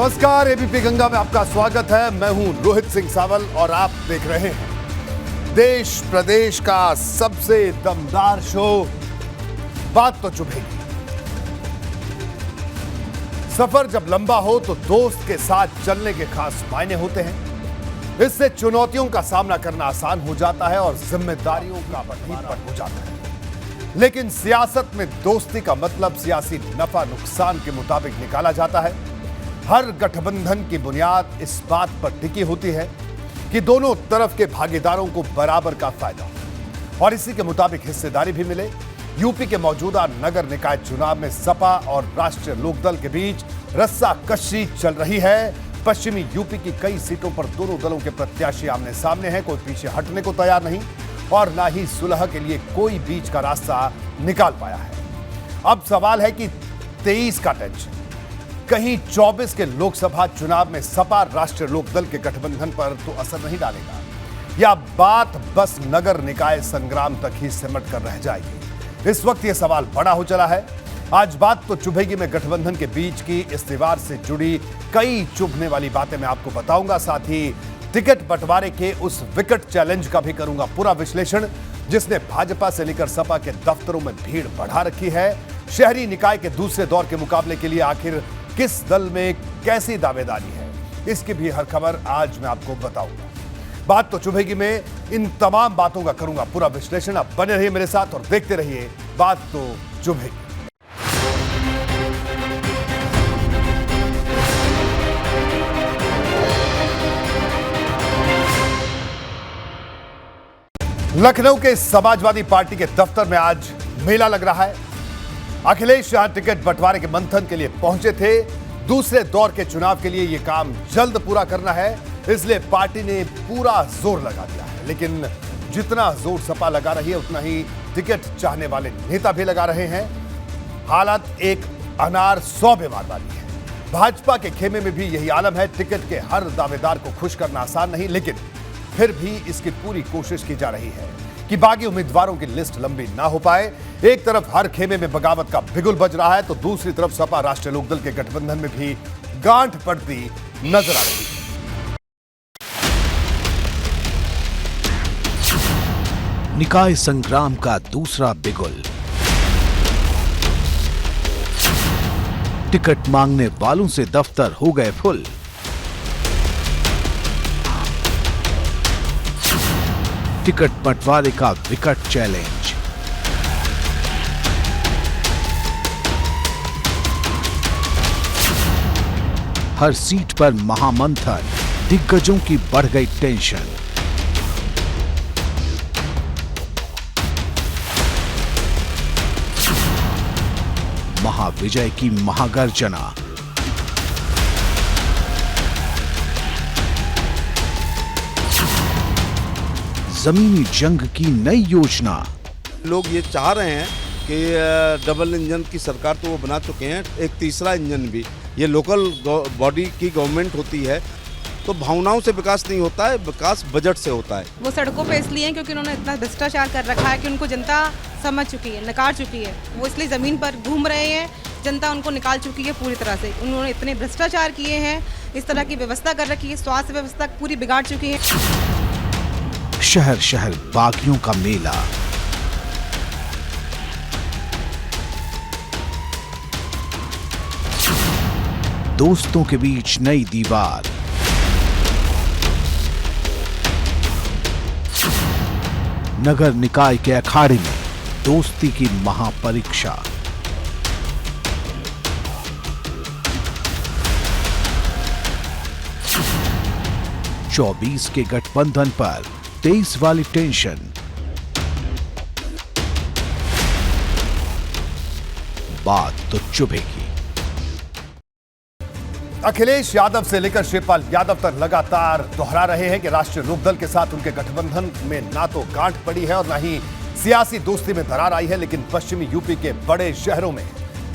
नमस्कार, एबीपी गंगा में आपका स्वागत है। मैं हूं रोहित सिंह सावल और आप देख रहे हैं देश प्रदेश का सबसे दमदार शो बात तो चुभेगी। सफर जब लंबा हो तो दोस्त के साथ चलने के खास मायने होते हैं। इससे चुनौतियों का सामना करना आसान हो जाता है और जिम्मेदारियों का बंटवारा हो जाता है। लेकिन सियासत में दोस्ती का मतलब सियासी नफा नुकसान के मुताबिक निकाला जाता है। हर गठबंधन की बुनियाद इस बात पर टिकी होती है कि दोनों तरफ के भागीदारों को बराबर का फायदा हो और इसी के मुताबिक हिस्सेदारी भी मिले। यूपी के मौजूदा नगर निकाय चुनाव में सपा और राष्ट्रीय लोकदल के बीच रस्साकशी चल रही है। पश्चिमी यूपी की कई सीटों पर दोनों दलों के प्रत्याशी आमने सामने हैं। कोई पीछे हटने को तैयार नहीं और ना ही सुलह के लिए कोई बीच का रास्ता निकाल पाया है। अब सवाल है कि 23 का टेंशन कहीं 24 के लोकसभा चुनाव में सपा राष्ट्रीय लोकदल के गठबंधन पर तो असर नहीं डालेगा, या बात बस नगर निकाय संग्राम तक ही सिमट कर रह जाएगी। इस वक्त यह सवाल बड़ा हो चला है। आज बात तो चुभेगी में गठबंधन के बीच की इस दीवार से जुड़ी कई चुभने वाली बातें मैं आपको बताऊंगा। साथ ही टिकट बंटवारे के उस विकट चैलेंज का भी करूंगा पूरा विश्लेषण, जिसने भाजपा से लेकर सपा के दफ्तरों में भीड़ बढ़ा रखी है। शहरी निकाय के दूसरे दौर के मुकाबले के लिए आखिर किस दल में कैसी दावेदारी है, इसकी भी हर खबर आज मैं आपको बताऊंगा। बात तो चुभेगी में इन तमाम बातों का करूंगा पूरा विश्लेषण। आप बने रहिए मेरे साथ और देखते रहिए बात तो चुभेगी। लखनऊ के समाजवादी पार्टी के दफ्तर में आज मेला लग रहा है। अखिलेश यहां टिकट बंटवारे के मंथन के लिए पहुंचे थे। दूसरे दौर के चुनाव के लिए यह काम जल्द पूरा करना है, इसलिए पार्टी ने पूरा जोर लगा दिया है। लेकिन जितना जोर सपा लगा रही है उतना ही टिकट चाहने वाले नेता भी लगा रहे हैं। हालात एक अनार 100 बीमार वाली है। भाजपा के खेमे में भी यही आलम है। टिकट के हर दावेदार को खुश करना आसान नहीं, लेकिन फिर भी इसकी पूरी कोशिश की जा रही है कि बागी उम्मीदवारों की लिस्ट लंबी ना हो पाए। एक तरफ हर खेमे में बगावत का बिगुल बज रहा है तो दूसरी तरफ सपा राष्ट्रीय लोकदल के गठबंधन में भी गांठ पड़ती नजर आ रही है। निकाय संग्राम का दूसरा बिगुल। टिकट मांगने वालों से दफ्तर हो गए फुल। टिकट बंटवारे का विकट चैलेंज। हर सीट पर महामंथन, दिग्गजों की बढ़ गई टेंशन। महाविजय की महागर्जना। जमीनी जंग की नई योजना। लोग ये चाह रहे हैं कि डबल इंजन की सरकार तो वो बना चुके हैं, एक तीसरा इंजन भी। ये लोकल बॉडी की गवर्नमेंट होती है तो भावनाओं से विकास नहीं होता है, विकास बजट से होता है। वो सड़कों पे इसलिए हैं क्योंकि उन्होंने इतना भ्रष्टाचार कर रखा है कि उनको जनता समझ चुकी है, नकार चुकी है। वो इसलिए ज़मीन पर घूम रहे हैं, जनता उनको निकाल चुकी है पूरी तरह से। उन्होंने इतने भ्रष्टाचार किए हैं, इस तरह की व्यवस्था कर रखी है, स्वास्थ्य व्यवस्था पूरी बिगाड़ चुकी है। शहर शहर बागियों का मेला। दोस्तों के बीच नई दीवार। नगर निकाय के अखाड़े में दोस्ती की महापरीक्षा। चौबीस के गठबंधन पर 23 वाली टेंशन। बात तो चुभेगी। अखिलेश यादव से लेकर शिवपाल यादव तक लगातार दोहरा रहे हैं कि राष्ट्रीय लोकदल के साथ उनके गठबंधन में ना तो गांठ पड़ी है और ना ही सियासी दोस्ती में दरार आई है। लेकिन पश्चिमी यूपी के बड़े शहरों में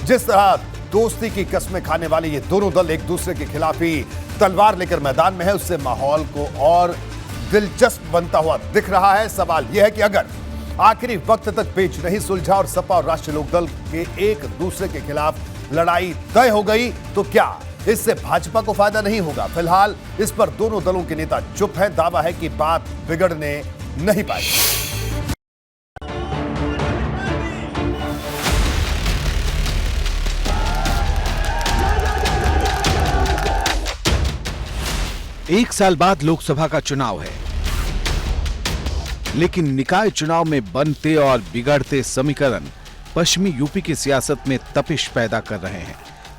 जिस तरह दोस्ती की कस्में खाने वाले ये दोनों दल एक दूसरे के खिलाफ ही तलवार लेकर मैदान में है, उससे माहौल को और दिलचस्प बनता हुआ दिख रहा है। सवाल यह है कि अगर आखिरी वक्त तक पेच नहीं सुलझा और सपा और राष्ट्रीय लोकदल के एक दूसरे के खिलाफ लड़ाई तय हो गई तो क्या इससे भाजपा को फायदा नहीं होगा। फिलहाल इस पर दोनों दलों के नेता चुप हैं। दावा है कि बात बिगड़ने नहीं पाएगी। एक साल बाद लोकसभा का चुनाव है, लेकिन निकाय चुनाव में बनते और बिगड़ते समीकरण पश्चिमी यूपी की सियासत में तपिश पैदा कर रहे हैं,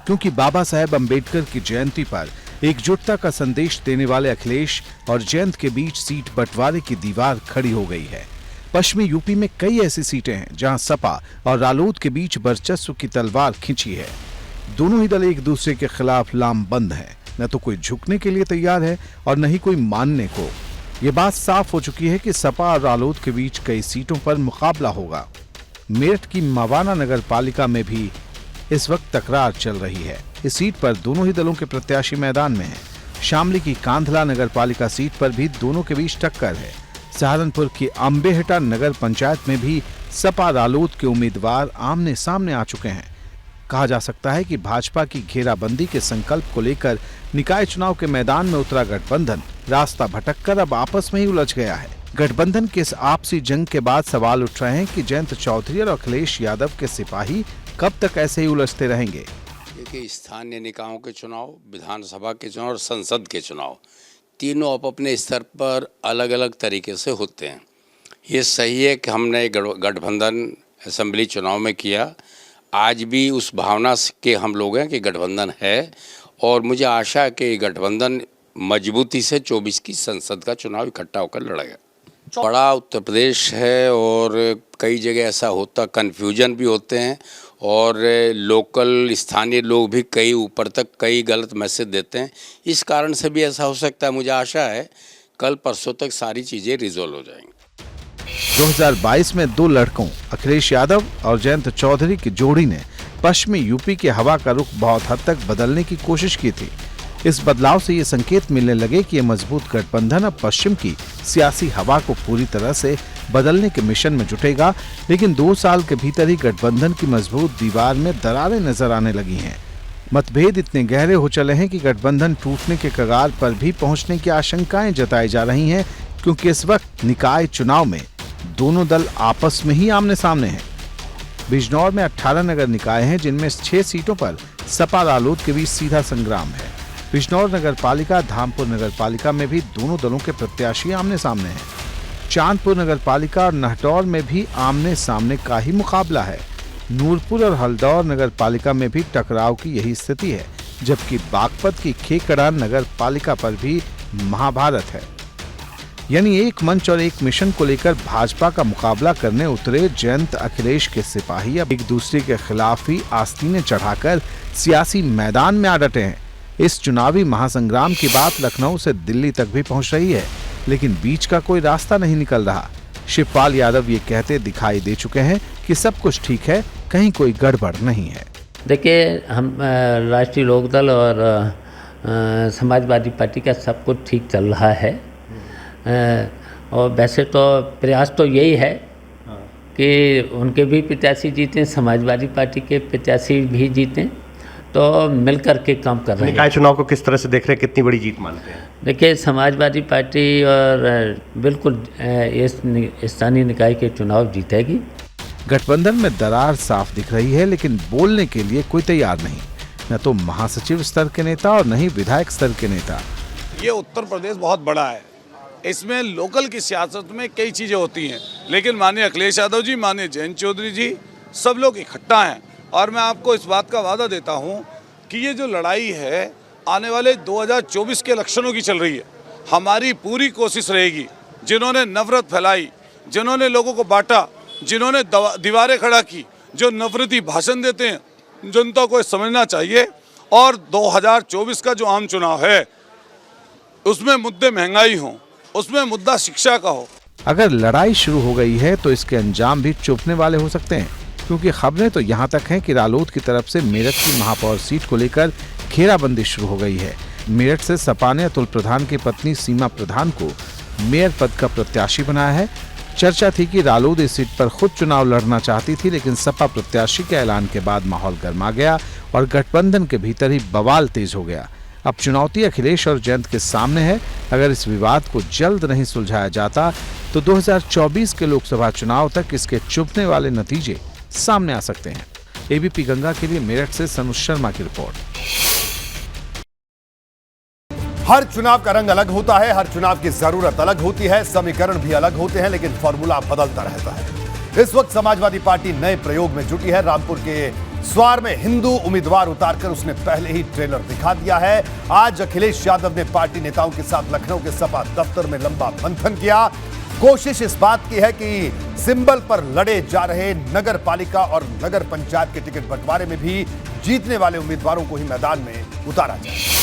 क्योंकि बाबा साहेब अंबेडकर की जयंती पर एकजुटता का संदेश देने वाले अखिलेश और जयंत के बीच सीट बंटवारे की दीवार खड़ी हो गई है। पश्चिमी यूपी में कई ऐसी सीटें हैं जहां सपा और रालोद के बीच वर्चस्व की तलवार खिंची है। दोनों ही दल एक दूसरे के खिलाफ लामबंद हैं। न तो कोई झुकने के लिए तैयार है और न ही कोई मानने को। ये बात साफ हो चुकी है कि सपा और रालोद के बीच कई सीटों पर मुकाबला होगा। मेरठ की मवाना नगर पालिका में भी इस वक्त तकरार चल रही है। इस सीट पर दोनों ही दलों के प्रत्याशी मैदान में हैं। शामली की कांधला नगर पालिका सीट पर भी दोनों के बीच टक्कर है। सहारनपुर की अम्बेहटा नगर पंचायत में भी सपा रालोद के उम्मीदवार आमने सामने आ चुके हैं। कहा जा सकता है कि भाजपा की घेराबंदी के संकल्प को लेकर निकाय चुनाव के मैदान में उतरा गठबंधन रास्ता भटककर अब आपस में ही उलझ गया है। गठबंधन के इस आपसी जंग के बाद सवाल उठ रहे हैं कि जयंत चौधरी और अखिलेश यादव के सिपाही कब तक ऐसे ही उलझते रहेंगे। देखिए, स्थानीय निकायों के चुनाव, विधानसभा के चुनाव और संसद के चुनाव तीनों अपने स्तर पर अलग अलग तरीके से होते हैं। ये सही है कि हमने गठबंधन असेंबली चुनाव में किया। आज भी उस भावना के हम लोग हैं कि गठबंधन है, और मुझे आशा है कि गठबंधन मजबूती से 24 की संसद का चुनाव इकट्ठा होकर लड़ेगा। बड़ा उत्तर प्रदेश है और कई जगह ऐसा होता, कन्फ्यूजन भी होते हैं और लोकल स्थानीय लोग भी कई ऊपर तक कई गलत मैसेज देते हैं। इस कारण से भी ऐसा हो सकता है। मुझे आशा है कल परसों तक सारी चीज़ें रिजोल्व हो जाएंगी। 2022 में दो लड़कों अखिलेश यादव और जयंत चौधरी की जोड़ी ने पश्चिमी यूपी के हवा का रुख बहुत हद तक बदलने की कोशिश की थी। इस बदलाव से ये संकेत मिलने लगे कि ये मजबूत गठबंधन अब पश्चिम की सियासी हवा को पूरी तरह से बदलने के मिशन में जुटेगा। लेकिन 2 साल के भीतर ही गठबंधन की मजबूत दीवार में दरारें नजर आने लगी हैं। मतभेद इतने गहरे हो चले हैं कि गठबंधन टूटने के कगार पर भी पहुंचने की आशंकाएं जताई जा रही हैं, क्योंकि इस वक्त निकाय चुनाव में दोनों दल आपस में ही आमने सामने हैं। बिजनौर में 18 नगर निकाय हैं, जिनमें 6 सीटों पर सपा रालोद के बीच सीधा संग्राम है। बिजनौर नगर पालिका, धामपुर नगर पालिका में भी दोनों दलों के प्रत्याशी आमने सामने हैं। चांदपुर नगर पालिका और नाहटौर में भी आमने सामने का ही मुकाबला है। नूरपुर और हल्दौर नगर पालिका में भी टकराव की यही स्थिति है, जबकि बागपत की खेकड़ा नगर पालिका पर भी महाभारत है। यानी एक मंच और एक मिशन को लेकर भाजपा का मुकाबला करने उतरे जयंत अखिलेश के सिपाही अब एक दूसरे के खिलाफ ही आस्तीनें चढ़ाकर सियासी मैदान में आ डटे हैं। इस चुनावी महासंग्राम की बात लखनऊ से दिल्ली तक भी पहुंच रही है, लेकिन बीच का कोई रास्ता नहीं निकल रहा। शिवपाल यादव ये कहते दिखाई दे चुके हैं कि सब कुछ ठीक है, कहीं कोई गड़बड़ नहीं है। देखिए, हम राष्ट्रीय लोकदल और समाजवादी पार्टी का सब कुछ ठीक चल रहा है। और वैसे तो प्रयास तो यही है कि उनके भी प्रत्याशी जीतें, समाजवादी पार्टी के प्रत्याशी भी जीतें, तो मिल कर के काम कर रहे हैं। निकाय चुनाव को किस तरह से देख रहे हैं, कितनी बड़ी जीत मानते हैं? देखिए, समाजवादी पार्टी और बिल्कुल इस स्थानीय निकाय के चुनाव जीतेगी। गठबंधन में दरार साफ दिख रही है, लेकिन बोलने के लिए कोई तैयार नहीं, न तो महासचिव स्तर के नेता और न ही विधायक स्तर के नेता। ये उत्तर प्रदेश बहुत बड़ा है, इसमें लोकल की सियासत में कई चीज़ें होती हैं, लेकिन माननीय अखिलेश यादव जी, माननीय जयंत चौधरी जी, सब लोग इकट्ठा हैं। और मैं आपको इस बात का वादा देता हूं कि ये जो लड़ाई है आने वाले 2024 के इलेक्शनों की चल रही है। हमारी पूरी कोशिश रहेगी, जिन्होंने नफरत फैलाई, जिन्होंने लोगों को बांटा, जिन्होंने दीवारें खड़ा की, जो नफरती भाषण देते हैं, जनता को समझना चाहिए। और 2024 का जो आम चुनाव है उसमें मुद्दे महंगाई हों, उसमें मुद्दा शिक्षा का हो। अगर लड़ाई शुरू हो गई है तो इसके अंजाम भी चुभने वाले हो सकते हैं, क्योंकि खबरें तो यहाँ तक हैं कि रालोद की तरफ से मेरठ की महापौर सीट को लेकर घेराबंदी शुरू हो गई है। मेरठ से सपा ने अतुल प्रधान की पत्नी सीमा प्रधान को मेयर पद का प्रत्याशी बनाया है। चर्चा थी कि रालोद इस सीट पर खुद चुनाव लड़ना चाहती थी, लेकिन सपा प्रत्याशी के ऐलान के बाद माहौल गर्मा गया और गठबंधन के भीतर ही बवाल तेज हो गया। अब चुनौती अखिलेश और जयंत के सामने है। अगर इस विवाद को जल्द नहीं सुलझाया जाता तो 2024 के लोकसभा चुनाव तक इसके चुभने वाले नतीजे सामने आ सकते हैं। एबीपी गंगा के लिए मेरठ से सनुज शर्मा की रिपोर्ट। हर चुनाव का रंग अलग होता है, हर चुनाव की जरूरत अलग होती है, समीकरण भी अलग होते हैं, लेकिन फॉर्मूला बदलता रहता है। इस वक्त समाजवादी पार्टी नए प्रयोग में जुटी है। रामपुर के स्वार में हिंदू उम्मीदवार उतारकर उसने पहले ही ट्रेलर दिखा दिया है। आज अखिलेश यादव ने पार्टी नेताओं के साथ लखनऊ के सपा दफ्तर में लंबा मंथन किया। कोशिश इस बात की है कि सिंबल पर लड़े जा रहे नगर पालिका और नगर पंचायत के टिकट बंटवारे में भी जीतने वाले उम्मीदवारों को ही मैदान में उतारा जाए।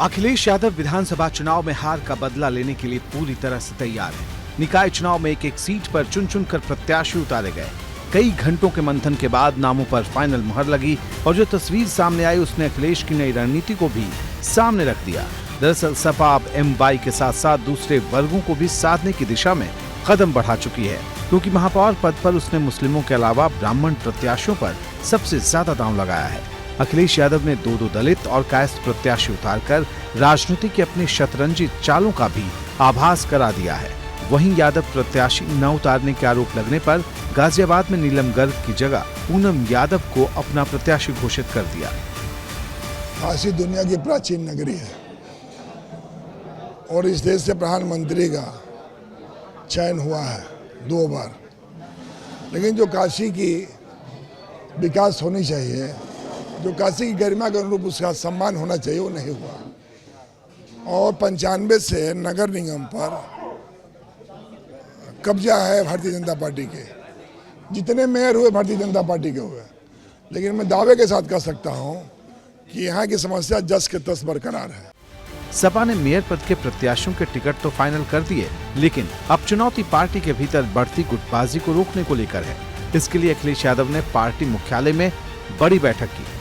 अखिलेश यादव विधानसभा चुनाव में हार का बदला लेने के लिए पूरी तरह से तैयार है। निकाय चुनाव में एक एक सीट पर चुन चुन कर प्रत्याशी उतारे गए। कई घंटों के मंथन के बाद नामों पर फाइनल मुहर लगी और जो तस्वीर सामने आई उसने अखिलेश की नई रणनीति को भी सामने रख दिया। दरअसल सपा अब MY के साथ साथ दूसरे वर्गों को भी साधने की दिशा में कदम बढ़ा चुकी है, क्योंकि महापौर पद पर उसने मुस्लिमों के अलावा ब्राह्मण प्रत्याशियों पर सबसे ज्यादा दांव लगाया है। अखिलेश यादव ने दो दलित और कायस्थ प्रत्याशी उतारकर राजनीति की अपनी शतरंजी चालों का भी आभास करा दिया है। वहीं यादव प्रत्याशी न उतारने के आरोप लगने पर गाजियाबाद में नीलम गर्ग की जगह पूनम यादव को अपना प्रत्याशी घोषित कर दिया। काशी दुनिया की प्राचीन नगरी है और इस देश से प्रधानमंत्री का चयन हुआ है 2 बार, लेकिन जो काशी की विकास होनी चाहिए, जो काशी की गरिमा के अनुरूप उसका सम्मान होना चाहिए, वो नहीं हुआ। और 95 से नगर निगम पर कब्जा है भारतीय जनता पार्टी के। जितने मेयर हुए भारतीय जनता पार्टी के हुए, लेकिन मैं दावे के साथ कह सकता हूं कि यहाँ की समस्या जस के तस बरकरार है। सपा ने मेयर पद के प्रत्याशियों के टिकट तो फाइनल कर दिए, लेकिन अब चुनौती पार्टी के भीतर बढ़ती गुटबाजी को रोकने को लेकर है। इसके लिए अखिलेश यादव ने पार्टी मुख्यालय में बड़ी बैठक की।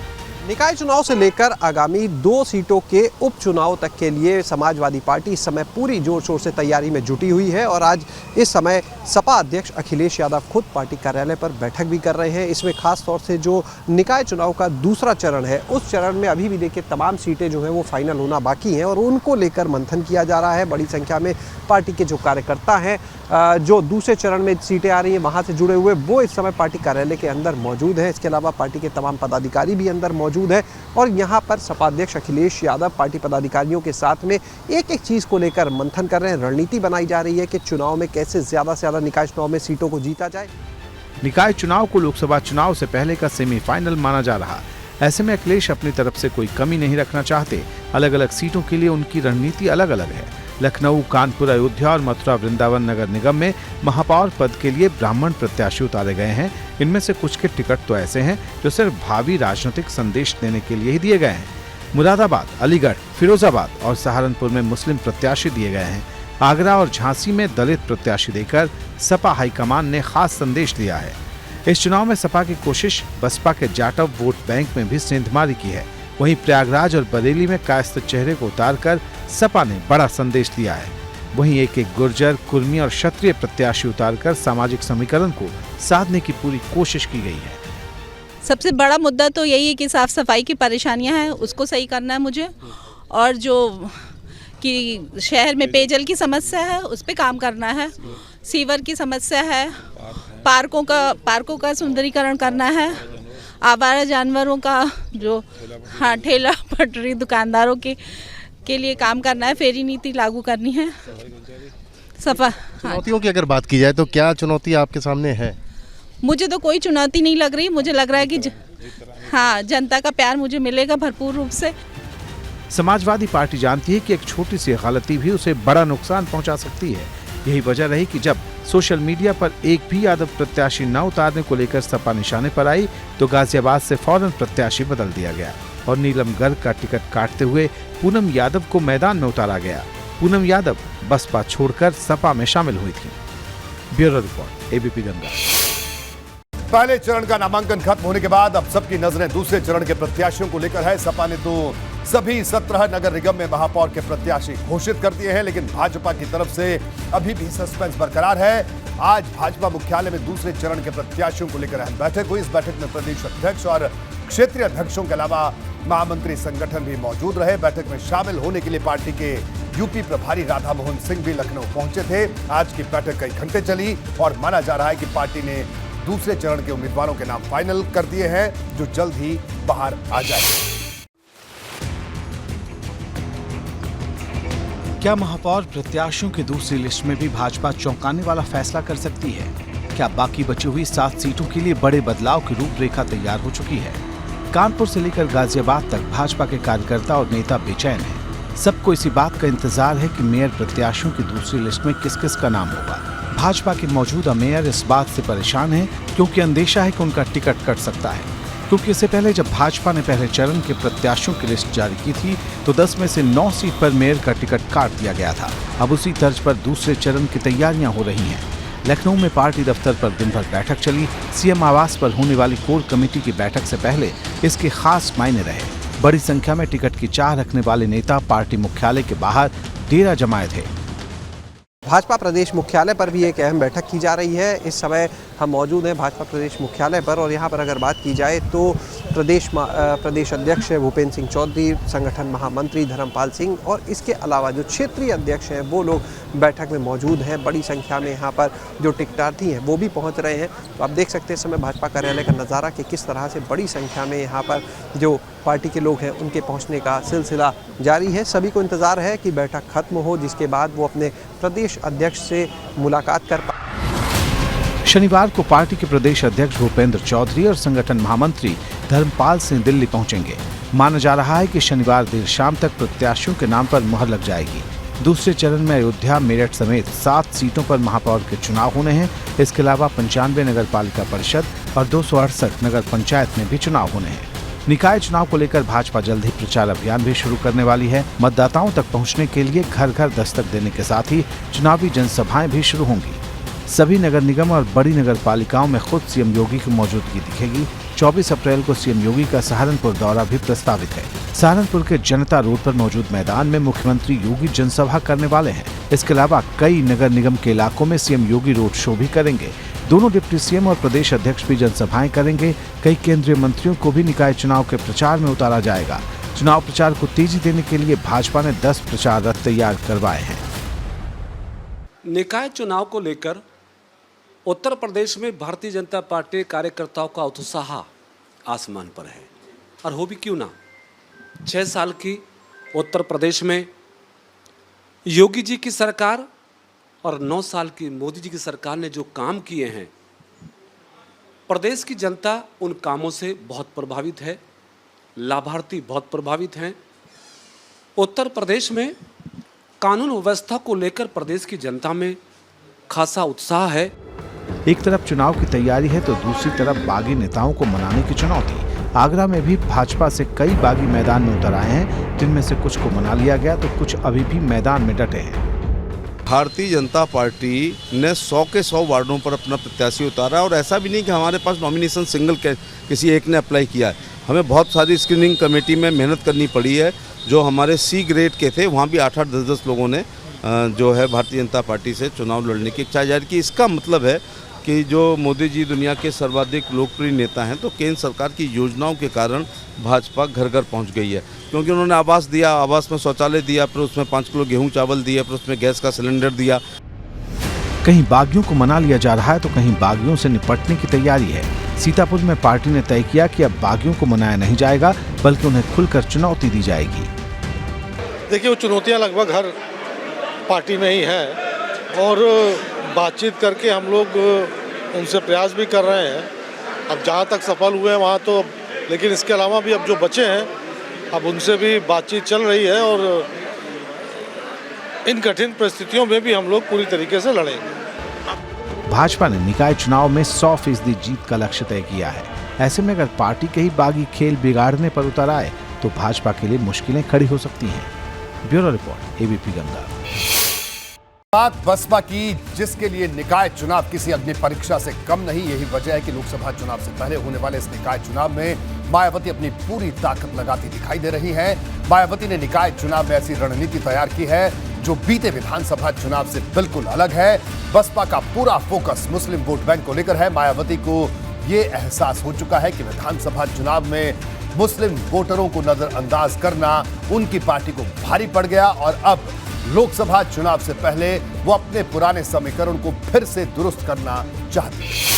निकाय चुनाव से लेकर आगामी 2 सीटों के उपचुनाव तक के लिए समाजवादी पार्टी इस समय पूरी जोर शोर से तैयारी में जुटी हुई है और आज इस समय सपा अध्यक्ष अखिलेश यादव खुद पार्टी कार्यालय पर बैठक भी कर रहे हैं। इसमें खास तौर से जो निकाय चुनाव का दूसरा चरण है, उस चरण में अभी भी देखिए तमाम सीटें जो हैं वो फाइनल होना बाकी हैं और उनको लेकर मंथन किया जा रहा है। बड़ी संख्या में पार्टी के जो कार्यकर्ता हैं, जो दूसरे चरण में सीटें आ रही हैं वहाँ से जुड़े हुए, वो इस समय पार्टी कार्यालय के अंदर मौजूद हैं। इसके अलावा पार्टी के तमाम पदाधिकारी भी अंदर मौजूद है और यहाँ पर सपा अध्यक्ष अखिलेश यादव पार्टी पदाधिकारियों के साथ में एक एक चीज़ को लेकर मंथन कर रहे हैं। रणनीति बनाई जा रही है कि चुनाव में कैसे ज़्यादा से ज़्यादा निकाय चुनाव में सीटों को जीता जाए। निकाय चुनाव को लोकसभा चुनाव से पहले का सेमीफाइनल माना जा रहा। ऐसे में अखिलेश अपनी तरफ से कोई कमी नहीं रखना चाहते। अलग अलग सीटों के लिए उनकी रणनीति अलग अलग है। लखनऊ, कानपुर, अयोध्या और मथुरा वृंदावन नगर निगम में महापौर पद के लिए ब्राह्मण प्रत्याशी उतारे गए हैं। इनमें से कुछ के टिकट तो ऐसे हैं जो सिर्फ भावी राजनीतिक संदेश देने के लिए ही दिए गए हैं। मुरादाबाद, अलीगढ़, फिरोजाबाद और सहारनपुर में मुस्लिम प्रत्याशी दिए गए हैं। आगरा और झांसी में दलित प्रत्याशी देकर सपा हाईकमान ने खास संदेश दिया है। इस चुनाव में सपा की कोशिश बसपा के जाटव वोट बैंक में भी सेंधमारी की है। वहीं प्रयागराज और बरेली में कायस्थ चेहरे को उतारकर सपा ने बड़ा संदेश दिया है। वहीं एक एक गुर्जर, कुर्मी और क्षत्रिय प्रत्याशी उतारकर सामाजिक समीकरण को साधने की पूरी कोशिश की गई है। सबसे बड़ा मुद्दा तो यही है कि साफ सफाई की परेशानियां हैं, उसको सही करना है मुझे, और जो कि शहर में पेयजल की समस्या है उस पे काम करना है, सीवर की समस्या है, पार्कों का सुंदरीकरण करना है, आवारा जानवरों का जो ठेला पटरी दुकानदारों के लिए काम करना है, फेरी नीति लागू करनी है। सफा चुनौतियों की अगर बात की जाए तो क्या चुनौती आपके सामने है? मुझे तो कोई चुनौती नहीं लग रही। मुझे लग रहा है कि जनता का प्यार मुझे मिलेगा भरपूर रूप से। समाजवादी पार्टी जानती है कि एक छोटी सी गलती भी उसे बड़ा नुकसान पहुंचा सकती है। यही वजह रही कि जब सोशल मीडिया पर एक भी यादव प्रत्याशी न उतारने को लेकर सपा निशाने पर आई तो गाजियाबाद से फौरन प्रत्याशी बदल दिया गया और नीलम गर्ग का टिकट काटते हुए पूनम यादव को मैदान में उतारा गया। पूनम यादव बसपा छोड़कर सपा में शामिल हुई थी। Bureau report, ABP Ganga. पहले चरण का नामांकन खत्म होने के बाद अब सबकी नजरें दूसरे चरण के प्रत्याशियों को लेकर है। सपा ने तो सभी 17 नगर निगम में महापौर के प्रत्याशी घोषित कर दिए हैं, लेकिन भाजपा की तरफ से अभी भी सस्पेंस बरकरार है। आज भाजपा मुख्यालय में दूसरे चरण के प्रत्याशियों को लेकर अहम बैठक हुई। इस बैठक में प्रदेश अध्यक्ष और क्षेत्रीय अध्यक्षों के अलावा महामंत्री संगठन भी मौजूद रहे। बैठक में शामिल होने के लिए पार्टी के यूपी प्रभारी राधा मोहन सिंह भी लखनऊ पहुंचे थे। आज की बैठक कई घंटे चली और माना जा रहा है कि पार्टी ने दूसरे चरण के उम्मीदवारों के नाम फाइनल कर दिए हैं, जो जल्द ही बाहर आ जाएंगे। क्या महापौर प्रत्याशियों की दूसरी लिस्ट में भी भाजपा चौंकाने वाला फैसला कर सकती है? क्या बाकी बची हुई 7 सीटों के लिए बड़े बदलाव की रूपरेखा तैयार हो चुकी है? कानपुर से लेकर गाजियाबाद तक भाजपा के कार्यकर्ता और नेता बेचैन हैं। सबको इसी बात का इंतजार है कि मेयर प्रत्याशियों की दूसरी लिस्ट में किस किस का नाम होगा। भाजपा के मौजूदा मेयर इस बात से परेशान हैं क्योंकि अंदेशा है कि उनका टिकट कट सकता है, क्योंकि इससे पहले जब भाजपा ने पहले चरण के प्रत्याशियों की लिस्ट जारी की थी तो 10 में से 9 सीट पर मेयर का टिकट काट दिया गया था। अब उसी तर्ज पर दूसरे चरण की तैयारियां हो रही हैं। लखनऊ में पार्टी दफ्तर पर दिन भर बैठक चली। सीएम आवास पर होने वाली कोर कमेटी की बैठक से पहले इसके खास मायने रहे। बड़ी संख्या में टिकट की चाह रखने वाले नेता पार्टी मुख्यालय के बाहर डेरा जमाए थे। भाजपा प्रदेश मुख्यालय पर भी एक अहम बैठक की जा रही है। इस समय हम मौजूद हैं भाजपा प्रदेश मुख्यालय पर और यहाँ पर अगर बात की जाए तो प्रदेश अध्यक्ष भूपेंद्र सिंह चौधरी, संगठन महामंत्री धर्मपाल सिंह और इसके अलावा जो क्षेत्रीय अध्यक्ष हैं वो लोग बैठक में मौजूद हैं। बड़ी संख्या में यहाँ पर जो टिकटार्थी हैं वो भी पहुँच रहे हैं। तो आप देख सकते हैं इस समय भाजपा कार्यालय का नज़ारा कि किस तरह से बड़ी संख्या में यहाँ पर जो पार्टी के लोग हैं उनके पहुँचने का सिलसिला जारी है। सभी को इंतज़ार है कि बैठक खत्म हो, जिसके बाद वो अपने प्रदेश अध्यक्ष से मुलाकात कर पाए। शनिवार को पार्टी के प्रदेश अध्यक्ष भूपेंद्र चौधरी और संगठन महामंत्री धर्मपाल सिंह दिल्ली पहुंचेंगे। माना जा रहा है कि शनिवार देर शाम तक प्रत्याशियों के नाम पर मुहर लग जाएगी। दूसरे चरण में अयोध्या, मेरठ समेत 7 सीटों पर महापौर के चुनाव होने हैं। इसके अलावा 95 नगर पालिका परिषद और 268 नगर पंचायत में भी चुनाव होने हैं। निकाय चुनाव को लेकर भाजपा जल्द ही प्रचार अभियान भी शुरू करने वाली है। मतदाताओं तक पहुंचने के लिए घर घर दस्तक देने के साथ ही चुनावी जनसभाएं भी शुरू होंगी। सभी नगर निगम और बड़ी नगर पालिकाओं में खुद सीएम योगी की मौजूदगी दिखेगी। 24 अप्रैल को सीएम योगी का सहारनपुर दौरा भी प्रस्तावित है। सहारनपुर के जनता रोड पर मौजूद मैदान में मुख्यमंत्री योगी जनसभा करने वाले हैं। इसके अलावा कई नगर निगम के इलाकों में सीएम योगी रोड शो भी करेंगे। दोनों डिप्टी सीएम और प्रदेश अध्यक्ष भी जनसभाएं करेंगे। कई केंद्रीय मंत्रियों को भी निकाय चुनाव के प्रचार में उतारा जाएगा। चुनाव प्रचार को तेजी देने के लिए भाजपा ने 10 प्रचार रथ तैयार करवाए हैं। निकाय चुनाव को लेकर उत्तर प्रदेश में भारतीय जनता पार्टी कार्यकर्ताओं का उत्साह आसमान पर है, और हो भी क्यों ना। 6 साल की उत्तर प्रदेश में योगी जी की सरकार और 9 साल की मोदी जी की सरकार ने जो काम किए हैं, प्रदेश की जनता उन कामों से बहुत प्रभावित है, लाभार्थी बहुत प्रभावित हैं। उत्तर प्रदेश में कानून व्यवस्था को लेकर प्रदेश की जनता में खासा उत्साह है। एक तरफ चुनाव की तैयारी है तो दूसरी तरफ बागी नेताओं को मनाने की चुनौती। आगरा में भी भाजपा से कई बागी मैदान में उतर आए हैं, जिनमें से कुछ को मना लिया गया तो कुछ अभी भी मैदान में डटे हैं। भारतीय जनता पार्टी ने 100 के 100 वार्डों पर अपना प्रत्याशी उतारा, और ऐसा भी नहीं कि हमारे पास नॉमिनेशन सिंगल किसी एक ने अप्लाई किया है। हमें बहुत सारी स्क्रीनिंग कमेटी में मेहनत करनी पड़ी है। जो हमारे सी ग्रेड के थे वहाँ भी 8-8, 10-10 लोगों ने जो है भारतीय जनता पार्टी से चुनाव लड़ने की इच्छा जाहिर की। इसका मतलब है कि जो मोदी जी दुनिया के सर्वाधिक लोकप्रिय नेता हैं, तो केंद्र सरकार की योजनाओं के कारण भाजपा घर घर पहुंच गई है। क्योंकि उन्होंने आवास दिया, आवास में शौचालय दिया, फिर उसमें 5 किलो गेहूं चावल दिया, फिर उसमें गैस का सिलेंडर दिया। कहीं बागियों को मना लिया जा रहा है तो कहीं बागियों से निपटने की तैयारी है। सीतापुर में पार्टी ने तय किया कि अब बागियों को मनाया नहीं जाएगा, बल्कि उन्हें खुलकर चुनौती दी जाएगी। देखिए, वो चुनौतियाँ लगभग हर पार्टी में ही है, और बातचीत करके हम लोग उनसे प्रयास भी कर रहे हैं। अब जहाँ तक सफल हुए हैं वहाँ तो, लेकिन इसके अलावा भी अब जो बचे हैं, अब उनसे भी बातचीत चल रही है, और इन कठिन परिस्थितियों में भी हम लोग पूरी तरीके से लड़ेंगे। भाजपा ने निकाय चुनाव में 100% जीत का लक्ष्य तय किया है। ऐसे में अगर पार्टी के ही बागी खेल बिगाड़ने पर उतर आए तो भाजपा के लिए मुश्किलें खड़ी हो सकती हैं। Bureau report, ABP Ganga. बात बसपा की, जिसके लिए निकाय चुनाव किसी अग्नि परीक्षा से कम नहीं। यही वजह है कि लोकसभा चुनाव से पहले होने वाले इस निकाय चुनाव में मायावती अपनी पूरी ताकत लगाती दिखाई दे रही हैं। मायावती ने निकाय चुनाव में ऐसी रणनीति तैयार की है जो बीते विधानसभा चुनाव से बिल्कुल अलग है। बसपा का पूरा फोकस मुस्लिम वोट बैंक को लेकर है। मायावती को यह एहसास हो चुका है कि विधानसभा चुनाव में मुस्लिम वोटरों को नजरअंदाज करना उनकी पार्टी को भारी पड़ गया और अब लोकसभा चुनाव से पहले वो अपने पुराने समीकरण को फिर से दुरुस्त करना चाहती है।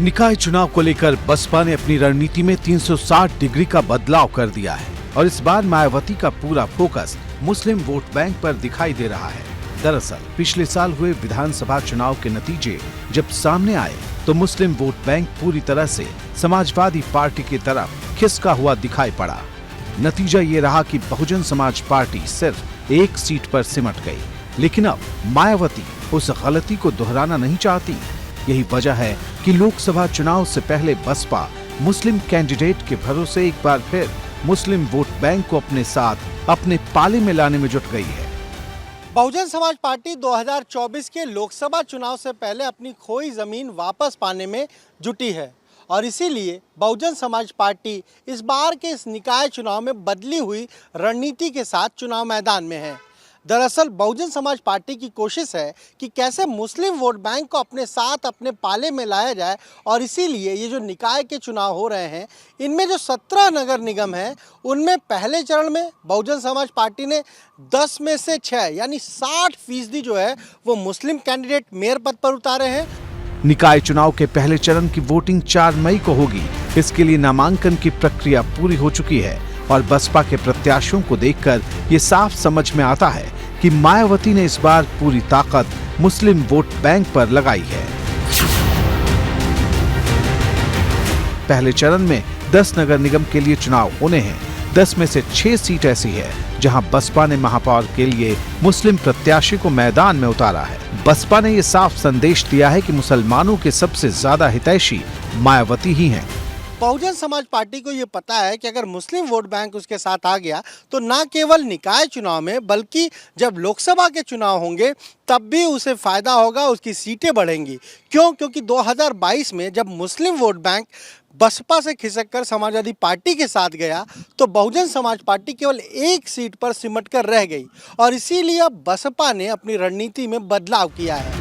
निकाय चुनाव को लेकर बसपा ने अपनी रणनीति में 360 डिग्री का बदलाव कर दिया है और इस बार मायावती का पूरा फोकस मुस्लिम वोट बैंक पर दिखाई दे रहा है। दरअसल पिछले साल हुए विधानसभा चुनाव के नतीजे जब सामने आए तो मुस्लिम वोट बैंक पूरी तरह से समाजवादी पार्टी की तरफ खिसका हुआ दिखाई पड़ा। नतीजा ये रहा कि बहुजन समाज पार्टी सिर्फ एक सीट पर सिमट गई, लेकिन अब मायावती उस गलती को दोहराना नहीं चाहती। यही वजह है कि लोकसभा चुनाव से पहले बसपा मुस्लिम कैंडिडेट के भरोसे एक बार फिर मुस्लिम वोट बैंक को अपने साथ अपने पाले में लाने में जुट गई है। बहुजन समाज पार्टी 2024 के लोकसभा चुनाव से पहले अपनी खोई जमीन वापस पाने में जुटी है और इसीलिए बहुजन समाज पार्टी इस बार के इस निकाय चुनाव में बदली हुई रणनीति के साथ चुनाव मैदान में है। दरअसल बहुजन समाज पार्टी की कोशिश है कि कैसे मुस्लिम वोट बैंक को अपने साथ अपने पाले में लाया जाए और इसीलिए ये जो निकाय के चुनाव हो रहे हैं इनमें जो 17 नगर निगम हैं उनमें पहले चरण में बहुजन समाज पार्टी ने 10 में से 6 यानी 60% जो है वो मुस्लिम कैंडिडेट मेयर पद पर उतारे हैं। निकाय चुनाव के पहले चरण की वोटिंग 4 मई को होगी। इसके लिए नामांकन की प्रक्रिया पूरी हो चुकी है और बसपा के प्रत्याशियों को देखकर ये साफ समझ में आता है कि मायावती ने इस बार पूरी ताकत मुस्लिम वोट बैंक पर लगाई है। पहले चरण में 10 नगर निगम के लिए चुनाव होने हैं। 10 में से 6 सीट ऐसी है जहां बसपा ने महापौर के लिए मुस्लिम प्रत्याशी को मैदान में उतारा है। बसपा ने ये साफ संदेश दिया है कि मुसलमानों के सबसे ज्यादा हितैषी मायावती ही हैं। बहुजन समाज पार्टी को ये पता है कि अगर मुस्लिम वोट बैंक उसके साथ आ गया तो ना केवल निकाय चुनाव में बल्कि जब लोकसभा के चुनाव होंगे तब भी उसे फायदा होगा, उसकी सीटें बढ़ेंगी। क्योंकि 2022 में जब मुस्लिम वोट बैंक बसपा से खिसककर समाजवादी पार्टी के साथ गया तो बहुजन समाज पार्टी केवल एक सीट पर सिमट कर रह गई और इसीलिए अब बसपा ने अपनी रणनीति में बदलाव किया है।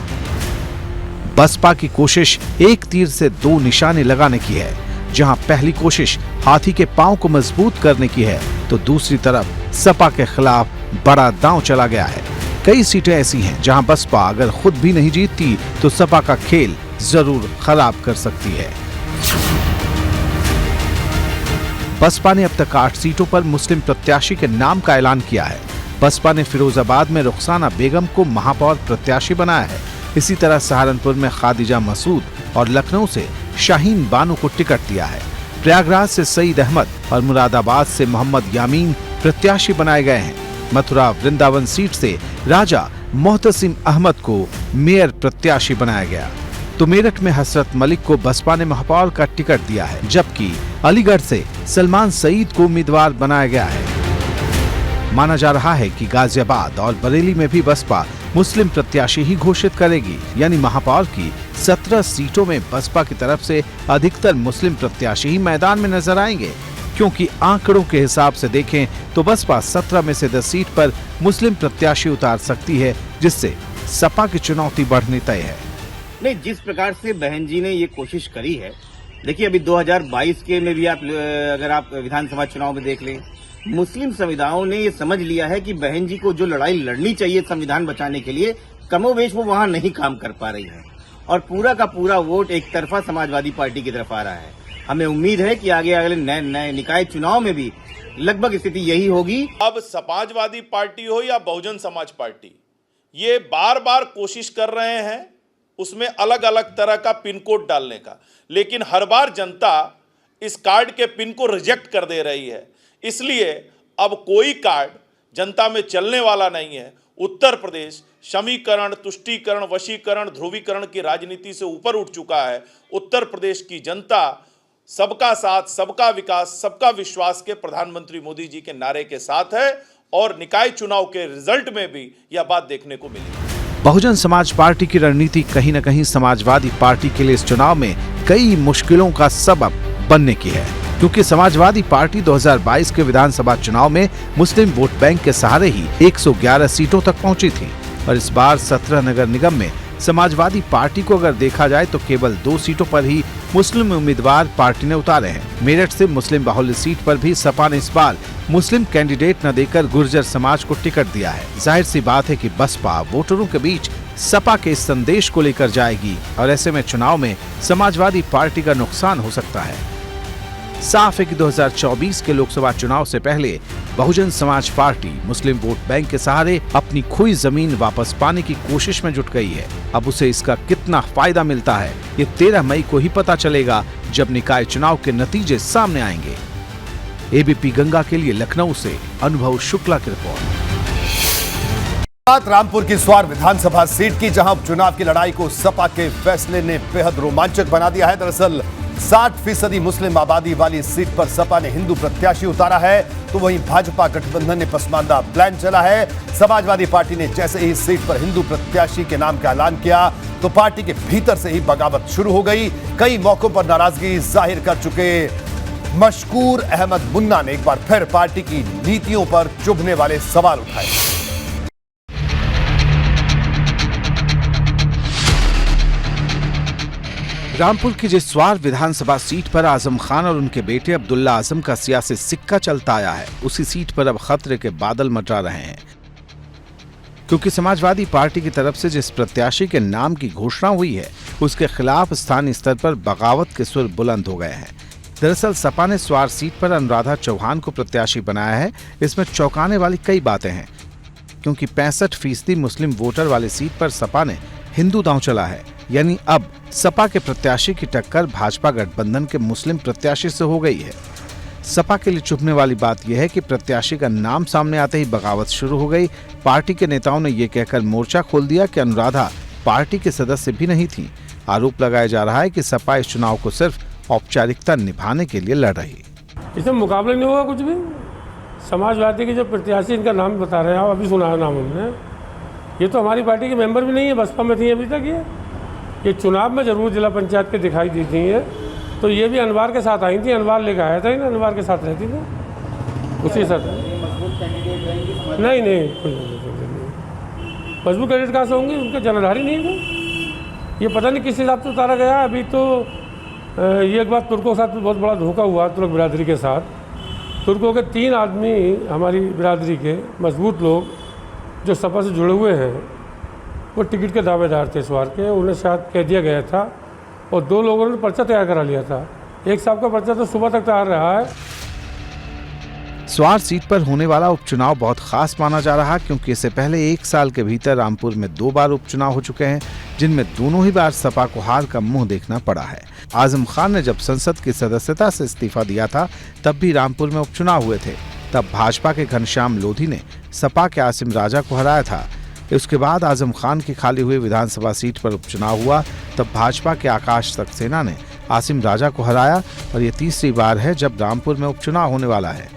बसपा की कोशिश एक तीर से 2 निशाने लगाने की है। जहां पहली कोशिश हाथी के पांव को मजबूत करने की है तो दूसरी तरफ सपा के खिलाफ बड़ा दांव चला गया है। कई सीटें ऐसी हैं जहां बसपा अगर खुद भी नहीं जीतती तो सपा का खेल जरूर खराब कर सकती है। बसपा ने अब तक 8 सीटों पर मुस्लिम प्रत्याशी के नाम का ऐलान किया है। बसपा ने फिरोजाबाद में रुखसाना बेगम को महापौर प्रत्याशी बनाया है। इसी तरह सहारनपुर में खादिजा मसूद और लखनऊ से शाहीन बानो को टिकट दिया है। प्रयागराज से सईद अहमद और मुरादाबाद से मोहम्मद यामीन प्रत्याशी बनाए गए हैं। मथुरा वृंदावन सीट से राजा मोहतसिम अहमद को मेयर प्रत्याशी बनाया गया तो मेरठ में हसरत मलिक को बसपा ने महापौर का टिकट दिया है, जबकि अलीगढ़ से सलमान सईद को उम्मीदवार बनाया गया है। माना जा रहा है कि गाजियाबाद और बरेली में भी बसपा मुस्लिम प्रत्याशी ही घोषित करेगी, यानी महापौर की 17 सीटों में बसपा की तरफ से अधिकतर मुस्लिम प्रत्याशी ही मैदान में नजर आएंगे। क्योंकि आंकड़ों के हिसाब से देखें तो बसपा 17 में से 10 सीट पर मुस्लिम प्रत्याशी उतार सकती है, जिससे सपा की चुनौती बढ़नी तय है। नहीं, जिस प्रकार से बहन जी ने ये कोशिश करी है, देखिए अभी 2022 के में भी अगर आप विधानसभा चुनाव में देख लें, मुस्लिम संविधाओं ने ये समझ लिया है कि बहन जी को जो लड़ाई लड़नी चाहिए संविधान बचाने के लिए, कमोवेश वो वहां नहीं काम कर पा रही है और पूरा का पूरा वोट एक तरफा समाजवादी पार्टी की तरफ आ रहा है। हमें उम्मीद है कि आगे अगले नए निकाय चुनाव में भी लगभग स्थिति यही होगी। अब समाजवादी पार्टी हो या बहुजन समाज पार्टी, ये बार बार कोशिश कर रहे हैं उसमें अलग अलग तरह का पिन कोड डालने का, लेकिन हर बार जनता इस कार्ड के पिन को रिजेक्ट कर दे रही है। इसलिए अब कोई कार्ड जनता में चलने वाला नहीं है। उत्तर प्रदेश समीकरण, तुष्टीकरण, वशीकरण, ध्रुवीकरण की राजनीति से ऊपर उठ चुका है। उत्तर प्रदेश की जनता सबका साथ, सबका विकास, सबका विश्वास के प्रधानमंत्री मोदी जी के नारे के साथ है और निकाय चुनाव के रिजल्ट में भी यह बात देखने को मिली। बहुजन समाज पार्टी की रणनीति कहीं न कहीं समाजवादी पार्टी के लिए इस चुनाव में कई मुश्किलों का सबब बनने की है, क्योंकि समाजवादी पार्टी 2022 के विधानसभा चुनाव में मुस्लिम वोट बैंक के सहारे ही 111 सीटों तक पहुंची थी और इस बार 17 नगर निगम में समाजवादी पार्टी को अगर देखा जाए तो केवल 2 सीटों पर ही मुस्लिम उम्मीदवार पार्टी ने उतारे हैं। मेरठ से मुस्लिम बाहुल्य सीट पर भी सपा ने इस बार मुस्लिम कैंडिडेट न देकर गुर्जर समाज को टिकट दिया है। जाहिर सी बात है कि बसपा वोटरों के बीच सपा के इस संदेश को लेकर जाएगी और ऐसे में चुनाव में समाजवादी पार्टी का नुकसान हो सकता है। साफ है कि 2024 के लोकसभा चुनाव से पहले बहुजन समाज पार्टी मुस्लिम वोट बैंक के सहारे अपनी खोई जमीन वापस पाने की कोशिश में जुट गई है। अब उसे इसका कितना फायदा मिलता है ये 13 मई को ही पता चलेगा, जब निकाय चुनाव के नतीजे सामने आएंगे। एबीपी गंगा के लिए लखनऊ से अनुभव शुक्ला की रिपोर्ट। रामपुर की स्वार विधानसभा सीट की, जहां उपचुनाव की लड़ाई को सपा के फैसले ने बेहद रोमांचक बना दिया है। दरअसल 60% मुस्लिम आबादी वाली सीट पर सपा ने हिंदू प्रत्याशी उतारा है, तो वहीं भाजपा गठबंधन ने पसमानदा प्लान चला है। समाजवादी पार्टी ने जैसे ही सीट पर हिंदू प्रत्याशी के नाम का ऐलान किया तो पार्टी के भीतर से ही बगावत शुरू हो गई। कई मौकों पर नाराजगी जाहिर कर चुके मशकूर अहमद मुन्ना ने एक बार फिर पार्टी की नीतियों पर चुभने वाले सवाल उठाए। रामपुर की जिसवार विधानसभा सीट पर आजम खान और उनके बेटे अब्दुल्ला आजम का सियासी सिक्का चलता आया है, उसी सीट पर अब खतरे के बादल मंडरा रहे हैं, क्योंकि समाजवादी पार्टी की तरफ से जिस प्रत्याशी के नाम की घोषणा हुई है उसके खिलाफ स्थानीय स्तर पर बगावत के सुर बुलंद हो गए हैं। दरअसल सपा ने स्वार सीट पर अनुराधा चौहान को प्रत्याशी बनाया है। इसमें चौंकाने वाली कई बातें हैं, क्योंकि 65% मुस्लिम वोटर वाली सीट पर सपा ने हिंदू दांव चला है, यानी अब सपा के प्रत्याशी की टक्कर भाजपा गठबंधन के मुस्लिम प्रत्याशी से हो गई है। सपा के लिए चुभने वाली बात यह है कि प्रत्याशी का नाम सामने आते ही बगावत शुरू हो गई। पार्टी के नेताओं ने यह कहकर मोर्चा खोल दिया कि अनुराधा पार्टी के सदस्य भी नहीं थी। आरोप लगाया जा रहा है कि सपा इस चुनाव को सिर्फ औपचारिकता निभाने के लिए लड़ रही। इसमें मुकाबला नहीं होगा कुछ भी। समाजवादी के जो प्रत्याशी इनका नाम बता रहे हैं, आप अभी सुना है नाम हमने, ये तो हमारी पार्टी के मेंबर भी नहीं है, बसपा में थी अभी तक। ये चुनाव में जरूर जिला पंचायत के दिखाई दी थी है, तो ये भी अनवार के साथ आई थी, अनवार लेकर आया था, अनवार के साथ रहती थी उसी साथ। नहीं कोई मजबूत कैंडिडेट कहाँ से होंगे, उनके जनाधारी नहीं है। ये पता नहीं किस हिसाब से उतारा गया। अभी तो ये एक बात तुर्कों के साथ बहुत बड़ा धोखा हुआ, तुर्क बिरादरी के साथ। तुर्कों के 3 आदमी हमारी बिरादरी के मजबूत लोग जो सपा से जुड़े हुए हैं, वो टिकट के दावेदार थे इस बार के, उन्हें शायद कह दिया गया था और 2 लोगों ने पर्चा तैयार करा लिया था। एक साहब का पर्चा तो सुबह तक तैयार रहा है। स्वार सीट पर होने वाला उपचुनाव बहुत खास माना जा रहा, क्योंकि इससे पहले 1 साल के भीतर रामपुर में 2 बार उपचुनाव हो चुके हैं, जिनमें दोनों ही बार सपा को हार का मुंह देखना पड़ा है। आजम खान ने जब संसद की सदस्यता से इस्तीफा दिया था तब भी रामपुर में उपचुनाव हुए थे। तब भाजपा के घनश्याम लोधी ने सपा के आसिम राजा को हराया था। उसके बाद आजम खान की खाली हुई विधानसभा सीट पर उपचुनाव हुआ, तब भाजपा के आकाश सक्सेना ने आसिम राजा को हराया और ये तीसरी बार है जब रामपुर में उपचुनाव होने वाला है।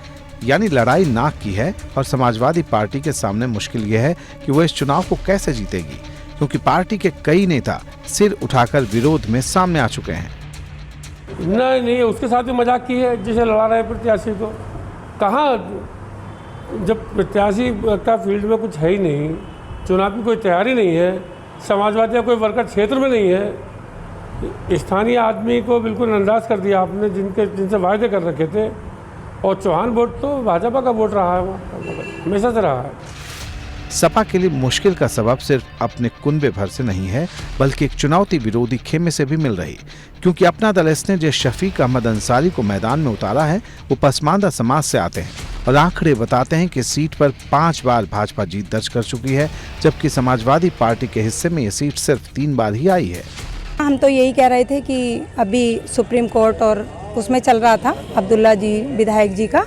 यानी लड़ाई नाक की है और समाजवादी पार्टी के सामने मुश्किल यह है कि वो इस चुनाव को कैसे जीतेगी, क्योंकि पार्टी के कई नेता सिर उठाकर विरोध में सामने आ चुके हैं। नहीं, उसके साथ भी मजाक की है जिसे लड़ा रहे प्रत्याशी को। कहाँ, जब प्रत्याशी का फील्ड में कुछ है ही नहीं, चुनाव की कोई तैयारी नहीं है, समाजवादी का कोई वर्कर क्षेत्र में नहीं है, स्थानीय आदमी को बिल्कुल नंदाज कर दिया आपने, जिनसे वायदे कर रखे थे। और चौहान वोट तो भाजपा का वोट रहा है, हमेशा से रहा है। सपा के लिए मुश्किल का सबब सिर्फ अपने कुनबे भर से नहीं है, बल्कि एक चुनौती विरोधी खेमे से भी मिल रही, क्योंकि अपना दल इसने जिस शफीक अहमद अंसारी को मैदान में उतारा है वो पसमानदा समाज से आते हैं और आंकड़े बताते हैं कि सीट पर 5 बार भाजपा जीत दर्ज कर चुकी है, जबकि समाजवादी पार्टी के हिस्से में ये सीट सिर्फ 3 बार ही आई है। हम तो यही कह रहे थे कि अभी सुप्रीम कोर्ट और उसमें चल रहा था अब्दुल्ला जी विधायक जी का,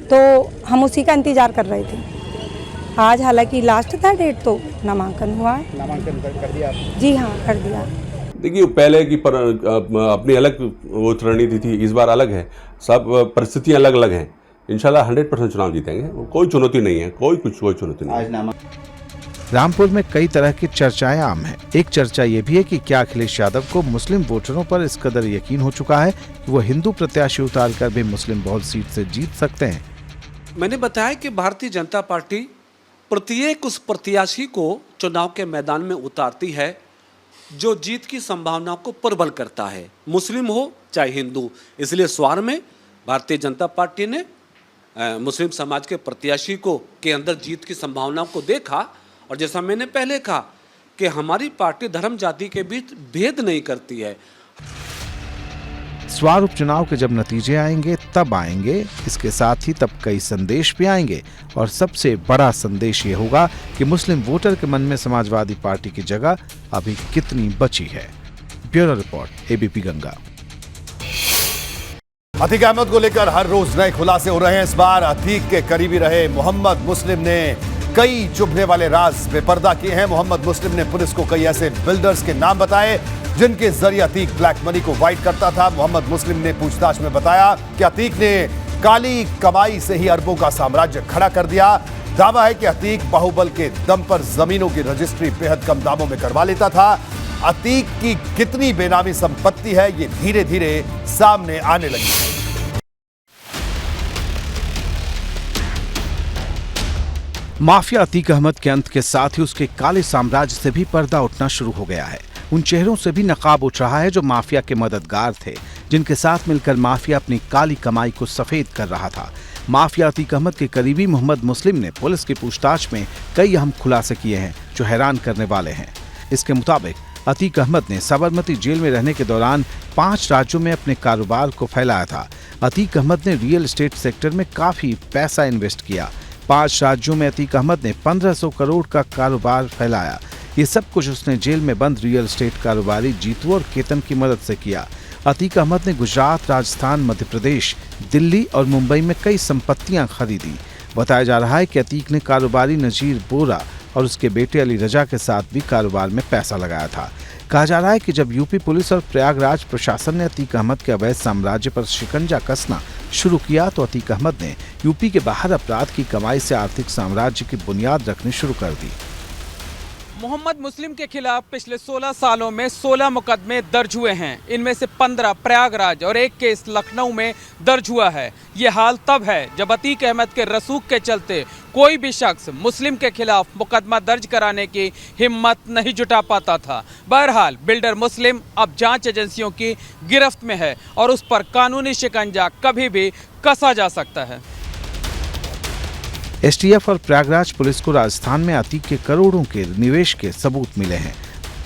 तो हम उसी का इंतजार कर रहे थे। आज हालांकि लास्ट था डेट, तो नामांकन हुआ है। नामांकन कर दिया आपने? जी हाँ, कर दिया। देखिए, पहले की अपनी अलग वो रणनीति थी, इस बार अलग है, सब परिस्थितियाँ अलग अलग हैं। इंशाल्लाह 100% चुनाव जीतेंगे, कोई चुनौती नहीं है, कोई चुनौती नहीं है। रामपुर में कई तरह की चर्चाएं आम हैं। एक चर्चा ये भी है कि क्या अखिलेश यादव को मुस्लिम वोटरों पर इस कदर यकीन हो चुका है कि वो हिंदू प्रत्याशी उतारकर भी मुस्लिम बहुल सीट से जीत सकते हैं। मैंने बताया कि भारतीय जनता पार्टी प्रत्येक उस प्रत्याशी को चुनाव के मैदान में उतारती है जो जीत की संभावना को प्रबल करता है, मुस्लिम हो चाहे हिंदू। इसलिए स्वार में भारतीय जनता पार्टी ने मुस्लिम समाज के प्रत्याशी को के अंदर जीत की संभावनाओं को देखा, और जैसा मैंने पहले कहा कि हमारी पार्टी धर्म जाति के बीच भेद नहीं करती है। स्वार उपचुनाव के जब नतीजे आएंगे तब आएंगे, इसके साथ ही तब कई संदेश भी आएंगे, और सबसे बड़ा संदेश ये होगा कि मुस्लिम वोटर के मन में समाजवादी पार्टी की जगह अभी कितनी बची है। Bureau report, ABP Ganga. Atiq Ahmed को लेकर हर रोज नए खुलासे हो रहे हैं। इस बार अतीक के करीबी रहे मोहम्मद मुस्लिम ने कई चुभने वाले राज बेपर्दा किए हैं। मोहम्मद मुस्लिम ने पुलिस को कई ऐसे बिल्डर्स के नाम बताए जिनके जरिए अतीक ब्लैक मनी को वाइट करता था। मोहम्मद मुस्लिम ने पूछताछ में बताया कि अतीक ने काली कमाई से ही अरबों का साम्राज्य खड़ा कर दिया। दावा है कि अतीक बाहुबल के दम पर जमीनों की रजिस्ट्री बेहद कम दामों में करवा लेता था। अतीक की कितनी बेनामी संपत्ति है ये धीरे धीरे सामने आने लगी है। माफिया अतीक अहमद के अंत के साथ ही उसके काले साम्राज्य से भी पर्दा उठना शुरू हो गया है। उन चेहरों से भी नकाब उठ रहा है जो माफिया के मददगार थे, जिनके साथ मिलकर माफिया अपनी काली कमाई को सफेद कर रहा था। माफिया अतीक अहमद के करीबी मोहम्मद मुस्लिम ने पुलिस की पूछताछ में कई अहम खुलासे किए हैं जो हैरान करने वाले हैं। इसके मुताबिक अतीक अहमद ने साबरमती जेल में रहने के दौरान 5 राज्यों में अपने कारोबार को फैलाया था। अतीक अहमद ने रियल एस्टेट सेक्टर में काफी पैसा इन्वेस्ट किया। 5 राज्यों में अतीक अहमद ने 1500 करोड़ का कारोबार फैलाया। ये सब कुछ उसने जेल में बंद रियल एस्टेट कारोबारी जीतू और केतन की मदद से किया। अतीक अहमद ने गुजरात, राजस्थान, मध्य प्रदेश, दिल्ली और मुंबई में कई संपत्तियां खरीदी। बताया जा रहा है कि अतीक ने कारोबारी नजीर बोरा और उसके बेटे अली रजा के साथ भी कारोबार में पैसा लगाया था। कहा जा रहा है कि जब यूपी पुलिस और प्रयागराज प्रशासन ने अतीक अहमद के अवैध साम्राज्य पर शिकंजा कसना शुरू किया तो अतीक अहमद ने यूपी के बाहर अपराध की कमाई से आर्थिक साम्राज्य की बुनियाद रखनी शुरू कर दी। मोहम्मद मुस्लिम के खिलाफ पिछले 16 सालों में 16 मुकदमे दर्ज हुए हैं। इनमें से 15 प्रयागराज और 1 केस लखनऊ में दर्ज हुआ है। ये हाल तब है जब अतीक अहमद के रसूख के चलते कोई भी शख्स मुस्लिम के खिलाफ मुकदमा दर्ज कराने की हिम्मत नहीं जुटा पाता था। बहरहाल बिल्डर मुस्लिम अब जांच एजेंसियों की गिरफ्त में है और उस पर कानूनी शिकंजा कभी भी कसा जा सकता है। एसटीएफ और प्रयागराज पुलिस को राजस्थान में अतीक के करोड़ों के निवेश के सबूत मिले हैं।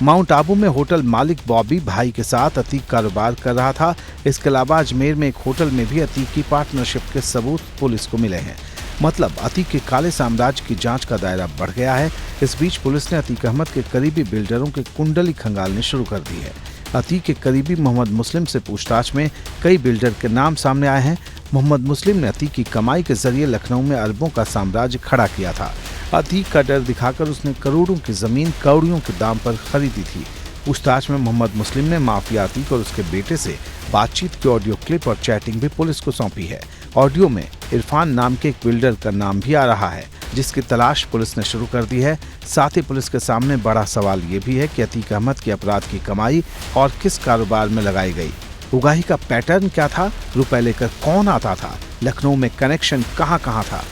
माउंट आबू में होटल मालिक बॉबी भाई के साथ अतीक कारोबार कर रहा था। इसके अलावा अजमेर में एक होटल में भी अतीक की पार्टनरशिप के सबूत पुलिस को मिले हैं। मतलब अतीक के काले साम्राज्य की जांच का दायरा बढ़ गया है। इस बीच पुलिस ने अतीक अहमद के करीबी बिल्डरों की कुंडली खंगालनी शुरू कर दी है। अतीक के करीबी मोहम्मद मुस्लिम से पूछताछ में कई बिल्डर के नाम सामने आए हैं। मोहम्मद मुस्लिम ने अतीक की कमाई के जरिए लखनऊ में अरबों का साम्राज्य खड़ा किया था। अतीक का डर दिखाकर उसने करोड़ों की जमीन कौड़ियों के दाम पर खरीदी थी। पूछताछ में मोहम्मद मुस्लिम ने माफिया अतीक और उसके बेटे से बातचीत की ऑडियो क्लिप और चैटिंग भी पुलिस को सौंपी है। ऑडियो में इरफान नाम के एक बिल्डर का नाम भी आ रहा है जिसकी तलाश पुलिस ने शुरू कर दी है। साथ ही पुलिस के सामने बड़ा सवाल ये भी है कि अतीक अहमद की अपराध की कमाई और किस कारोबार में लगाई गई। उगाही का पैटर्न क्या था, रुपए लेकर कौन आता था, लखनऊ में कनेक्शन कहां कहां था।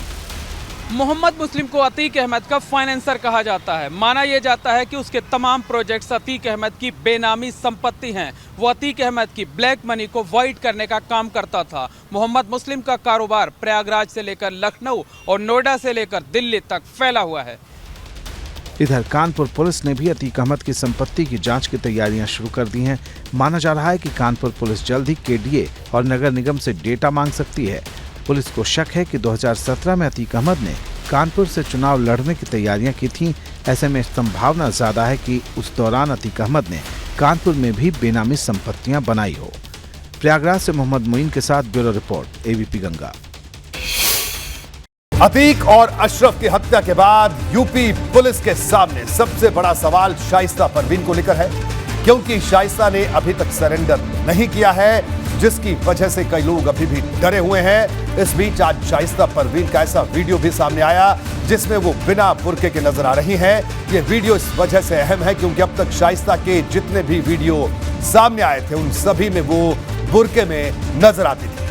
मोहम्मद मुस्लिम को अतीक अहमद का फाइनेंसर कहा जाता है। माना यह जाता है कि उसके तमाम प्रोजेक्ट्स अतीक अहमद की बेनामी संपत्ति हैं। वो अतीक अहमद की ब्लैक मनी को वाइट करने का काम करता था। मोहम्मद मुस्लिम का कारोबार प्रयागराज से लेकर लखनऊ और नोएडा से लेकर दिल्ली तक फैला हुआ है। इधर कानपुर पुलिस ने भी अतीक अहमद की संपत्ति की जांच की तैयारियां शुरू कर दी हैं। माना जा रहा है कि कानपुर पुलिस जल्द ही केडीए और नगर निगम से डेटा मांग सकती है। पुलिस को शक है कि 2017 में अतीक अहमद ने कानपुर से चुनाव लड़ने की तैयारियां की थीं। ऐसे में संभावना ज्यादा है कि उस दौरान अतीक अहमद ने कानपुर में भी बेनामी संपत्तियां बनाई हो। प्रयागराज से मोहम्मद मोइन के साथ bureau report, ABP Ganga. Atiq और अशरफ की हत्या के बाद यूपी पुलिस के सामने सबसे बड़ा सवाल शाइस्ता परवीन को लेकर है, क्योंकि शाइस्ता ने अभी तक सरेंडर नहीं किया है, जिसकी वजह से कई लोग अभी भी डरे हुए हैं। इस बीच आज शाइस्ता परवीन का ऐसा वीडियो भी सामने आया जिसमें वो बिना बुर्के के नजर आ रही हैं। ये वीडियो इस वजह से अहम है क्योंकि अब तक शाइस्ता के जितने भी वीडियो सामने आए थे उन सभी में वो बुर्के में नजर आती थी।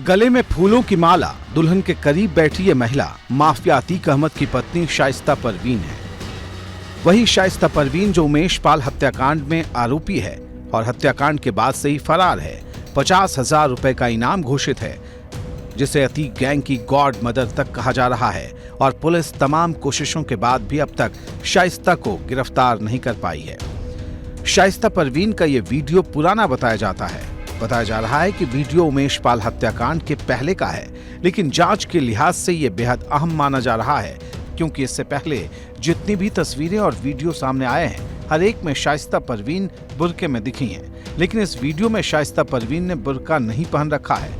गले में फूलों की माला, दुल्हन के करीब बैठी ये महिला माफिया अतीक अहमद की पत्नी शाइस्ता परवीन है। वही शाइस्ता परवीन जो उमेश पाल हत्याकांड में आरोपी है और हत्याकांड के बाद से ही फरार है। 50,000 रुपए का इनाम घोषित है, जिसे अतीक गैंग की गॉड मदर तक कहा जा रहा है और पुलिस तमाम कोशिशों के बाद भी अब तक शाइस्ता को गिरफ्तार नहीं कर पाई है। शाइस्ता परवीन का ये वीडियो पुराना बताया जाता है। बताया जा रहा है कि वीडियो उमेश पाल हत्याकांड के पहले का है, लेकिन जांच के लिहाज से ये बेहद अहम माना जा रहा है क्योंकि इससे पहले जितनी भी तस्वीरें और वीडियो सामने आए हैं हर एक में शाइस्ता परवीन बुर्के में दिखी हैं, लेकिन इस वीडियो में शाइस्ता परवीन ने बुर्का नहीं पहन रखा है।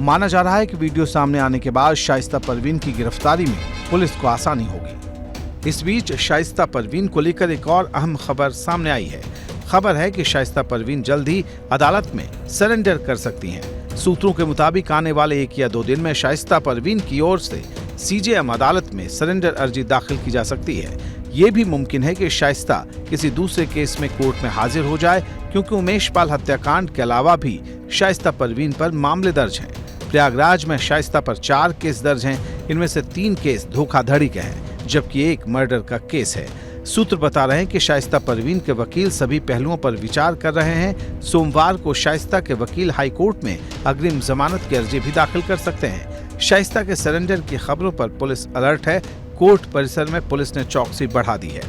माना जा रहा है कि वीडियो सामने आने के बाद शाइस्ता परवीन की गिरफ्तारी में पुलिस को आसानी होगी। इस बीच शाइस्ता परवीन को लेकर एक और अहम खबर सामने आई है। खबर है कि शाइस्ता परवीन जल्द ही अदालत में सरेंडर कर सकती हैं। सूत्रों के मुताबिक आने वाले 1 या 2 दिन में शाइस्ता परवीन की ओर से सीजेएम अदालत में सरेंडर अर्जी दाखिल की जा सकती है। ये भी मुमकिन है कि शाइस्ता किसी दूसरे केस में कोर्ट में हाजिर हो जाए क्योंकि उमेश पाल हत्याकांड के अलावा भी शाइस्ता परवीन पर मामले दर्ज हैं। प्रयागराज में शाइस्ता पर 4 केस दर्ज हैं, इनमें से 3 केस धोखाधड़ी के हैं जबकि 1 मर्डर का केस है। सूत्र बता रहे हैं कि शाइस्ता परवीन के वकील सभी पहलुओं पर विचार कर रहे हैं। सोमवार को शाइस्ता के वकील हाईकोर्ट में अग्रिम जमानत की अर्जी भी दाखिल कर सकते हैं। शाइस्ता के सरेंडर की खबरों पर पुलिस अलर्ट है। कोर्ट परिसर में पुलिस ने चौकसी बढ़ा दी है।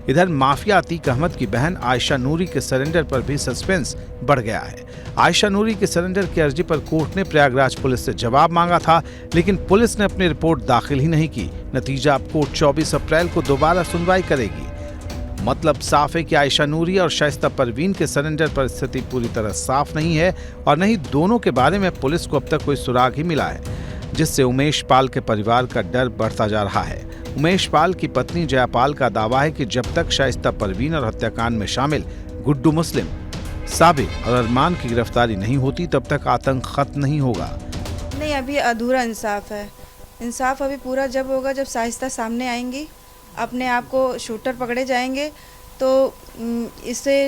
इधर माफिया अतीक अहमद की बहन आयशा नूरी के सरेंडर पर भी सस्पेंस बढ़ गया है। आयशा नूरी के सरेंडर की अर्जी पर कोर्ट ने प्रयागराज पुलिस से जवाब मांगा था, लेकिन पुलिस ने अपनी रिपोर्ट दाखिल ही नहीं की। नतीजा अब कोर्ट 24 अप्रैल को दोबारा सुनवाई करेगी। मतलब साफ है कि आयशा नूरी और शाइस्ता परवीन के सरेंडर पर स्थिति पूरी तरह साफ नहीं है और नहीं दोनों के बारे में पुलिस को अब तक कोई सुराग ही मिला है, जिससे उमेश पाल के परिवार का डर बढ़ता जा रहा है। उमेश पाल की पत्नी जयापाल का दावा है कि जब तक शाइस्ता परवीन और हत्याकांड में शामिल गुड्डू मुस्लिम, साबिर और अरमान की गिरफ्तारी नहीं होती तब तक आतंक खत्म नहीं होगा। नहीं, अभी अधूरा इंसाफ है। इंसाफ अभी पूरा जब होगा जब शाइस्ता सामने आएंगी, अपने आप को शूटर पकड़े जाएंगे तो इससे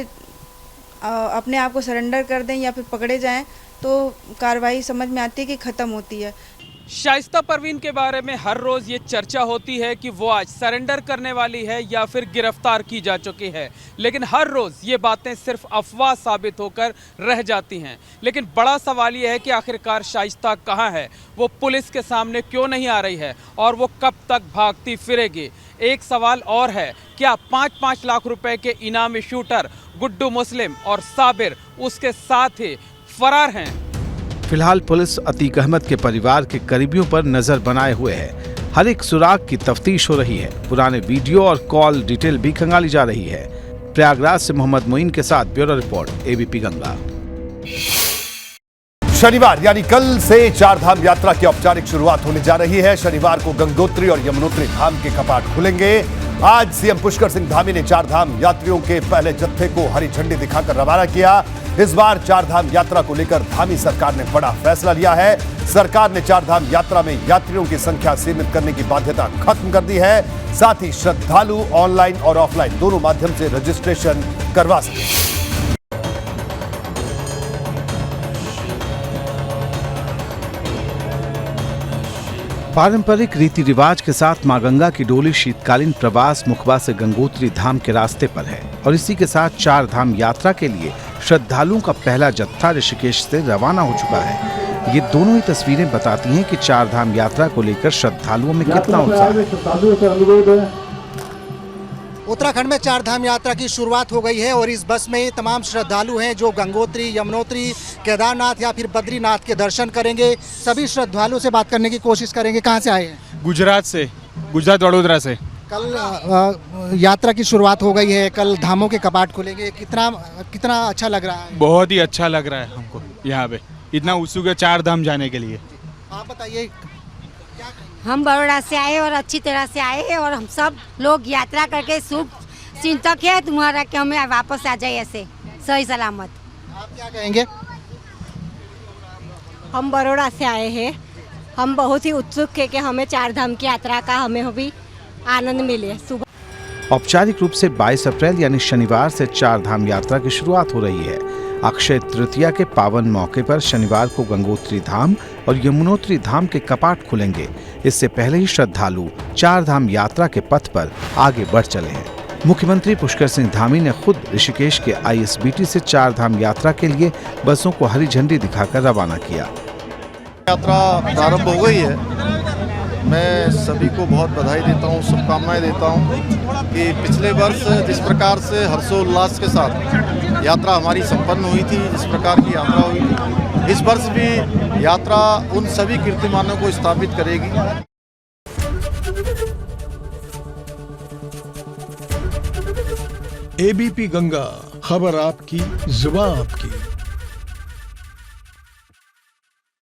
अपने आप को सरेंडर कर दें या फिर पकड़े जाएं तो कार्रवाई समझ में आती है कि ख़त्म होती है। शाइस्ता परवीन के बारे में हर रोज ये चर्चा होती है कि वो आज सरेंडर करने वाली है या फिर गिरफ्तार की जा चुकी है, लेकिन हर रोज ये बातें सिर्फ अफवाह साबित होकर रह जाती हैं। लेकिन बड़ा सवाल ये है कि आखिरकार शाइस्ता कहाँ है, वो पुलिस के सामने क्यों नहीं आ रही है और वो कब तक भागती फिरेगी। एक सवाल और है, क्या 5-5 लाख रुपए के इनामी शूटर गुड्डू मुस्लिम और साबिर उसके साथ ही फरार हैं? फिलहाल पुलिस अतीक अहमद के परिवार के करीबियों पर नजर बनाए हुए है। हर एक सुराग की तफ्तीश हो रही है। पुराने वीडियो और कॉल डिटेल भी खंगाली जा रही है। प्रयागराज से मोहम्मद मोइन के साथ ब्यूरो रिपोर्ट, एबीपी गंगा। शनिवार यानी कल से चारधाम यात्रा की औपचारिक शुरुआत होने जा रही है। शनिवार को गंगोत्री और यमुनोत्री धाम के कपाट खुलेंगे। आज सीएम पुष्कर सिंह धामी ने चारधाम यात्रियों के पहले जत्थे को हरी झंडी दिखाकर रवाना किया। इस बार चारधाम यात्रा को लेकर धामी सरकार ने बड़ा फैसला लिया है। सरकार ने चारधाम यात्रा में यात्रियों की संख्या सीमित करने की बाध्यता खत्म कर दी है। साथ ही श्रद्धालु ऑनलाइन और ऑफलाइन दोनों माध्यम से रजिस्ट्रेशन करवा सकेंगे। पारंपरिक रीति रिवाज के साथ मां गंगा की डोली शीतकालीन प्रवास मुखबा से गंगोत्री धाम के रास्ते पर है और इसी के साथ चार धाम यात्रा के लिए श्रद्धालुओं का पहला जत्था ऋषिकेश से रवाना हो चुका है। ये दोनों ही तस्वीरें बताती हैं कि चार धाम यात्रा को लेकर श्रद्धालुओं में कितना उत्साह है। उत्तराखंड में चार धाम यात्रा की शुरुआत हो गई है और इस बस में ये तमाम श्रद्धालु हैं जो गंगोत्री, यमुनोत्री, केदारनाथ या फिर बद्रीनाथ के दर्शन करेंगे। सभी श्रद्धालुओं से बात करने की कोशिश करेंगे। कहाँ से आए हैं? गुजरात से, गुजरात वडोदरा से। कल यात्रा की शुरुआत हो गई है, कल धामों के कपाट खुलेंगे। कितना अच्छा लग रहा है? बहुत ही अच्छा लग रहा है हमको यहाँ पे, इतना उत्सुक है चार धाम जाने के लिए। आप बताइए। हम बड़ौदा से आए और अच्छी तरह से आए हैं और हम सब लोग यात्रा करके शुभ चिंतक है तुम्हारा कि हमें वापस आ जाए ऐसे सही सलामत। आप क्या कहेंगे? हम बड़ौदा से आए हैं। हम बहुत ही उत्सुक है कि हमें चार धाम की यात्रा का हमें भी आनंद मिले। सुबह औपचारिक रूप से 22 अप्रैल यानी शनिवार से चार धाम यात्रा की शुरुआत हो रही है। अक्षय तृतीया के पावन मौके पर शनिवार को गंगोत्री धाम और यमुनोत्री धाम के कपाट खुलेंगे। इससे पहले ही श्रद्धालु चार धाम यात्रा के पथ पर आगे बढ़ चले हैं। मुख्यमंत्री पुष्कर सिंह धामी ने खुद ऋषिकेश के ISBT से चार धाम यात्रा के लिए बसों को हरी झंडी दिखाकर रवाना किया। यात्रा प्रारंभ हो गई है। मैं सभी को बहुत बधाई देता हूँ, शुभकामनाएं देता हूँ कि पिछले वर्ष जिस प्रकार से हर्षोल्लास के साथ यात्रा हमारी संपन्न हुई थी, जिस प्रकार की यात्रा हुई थी, इस वर्ष भी यात्रा उन सभी कीर्तिमानों को स्थापित करेगी। ABP गंगा, खबर आपकी, जुबान आपकी।